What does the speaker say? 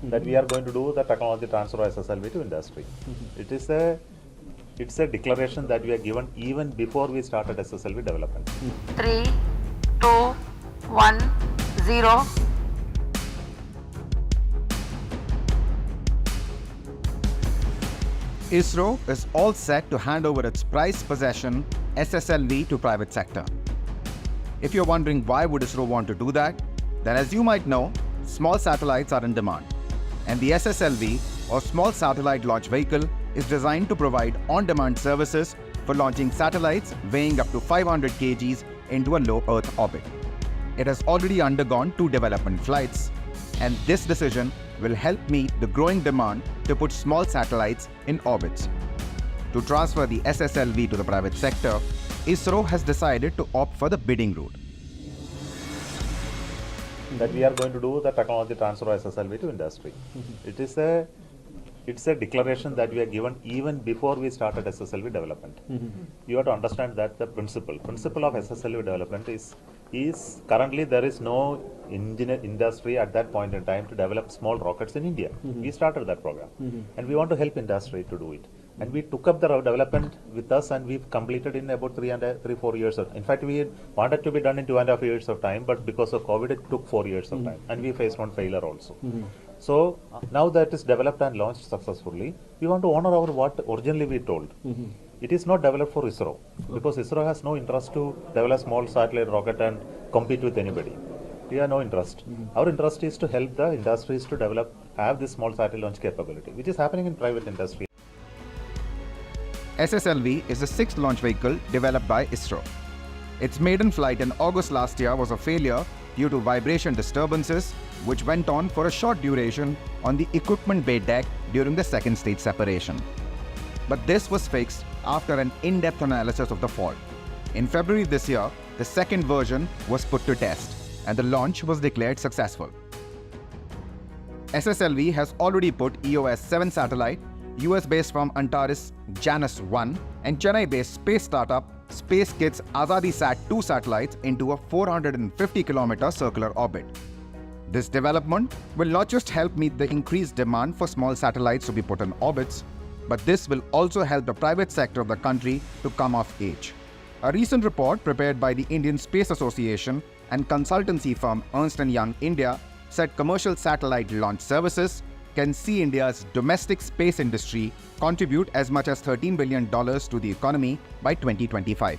that we are going to do the technology transfer of SSLV to industry. It's a declaration that we are given even before we started SSLV development. 3, 2, 1, 0. ISRO is all set to hand over its prized possession, SSLV, to private sector. If you're wondering why would ISRO want to do that, then as you might know, small satellites are in demand. And the SSLV, or Small Satellite Launch Vehicle, is designed to provide on-demand services for launching satellites weighing up to 500 kgs into a low Earth orbit. It has already undergone 2 development flights, and this decision will help meet the growing demand to put small satellites in orbits. To transfer the SSLV to the private sector, ISRO has decided to opt for the bidding route. That we are going to do the technology transfer of SSLV to industry. It's a declaration that we are given even before we started SSLV development. You have to understand that the principle of SSLV development is currently there is no industry at that point in time to develop small rockets in India. We started that program and we want to help industry to do it. And we took up the development with us and we've completed in about 3-4 years. In fact, we wanted to be done in 2.5 years of time, but because of COVID, it took 4 years of time. And we faced one failure also. So now that is developed and launched successfully, we want to honor our what originally we told. It is not developed for ISRO because ISRO has no interest to develop small satellite rocket and compete with anybody. We have no interest. Our interest is to help the industries to have this small satellite launch capability, which is happening in private industry. SSLV is the 6th launch vehicle developed by ISRO. Its maiden flight in August last year was a failure due to vibration disturbances, which went on for a short duration on the equipment bay deck during the second stage separation. But this was fixed after an in-depth analysis of the fault. In February this year, the second version was put to test, and the launch was declared successful. SSLV has already put EOS-7 satellite, US-based from Antares Janus-1, and Chennai-based space startup SpaceKit's AzadiSat-2 satellites into a 450-kilometer circular orbit. This development will not just help meet the increased demand for small satellites to be put in orbits, but this will also help the private sector of the country to come of age. A recent report prepared by the Indian Space Association and consultancy firm Ernst & Young India said commercial satellite launch services can see India's domestic space industry contribute as much as $13 billion to the economy by 2025.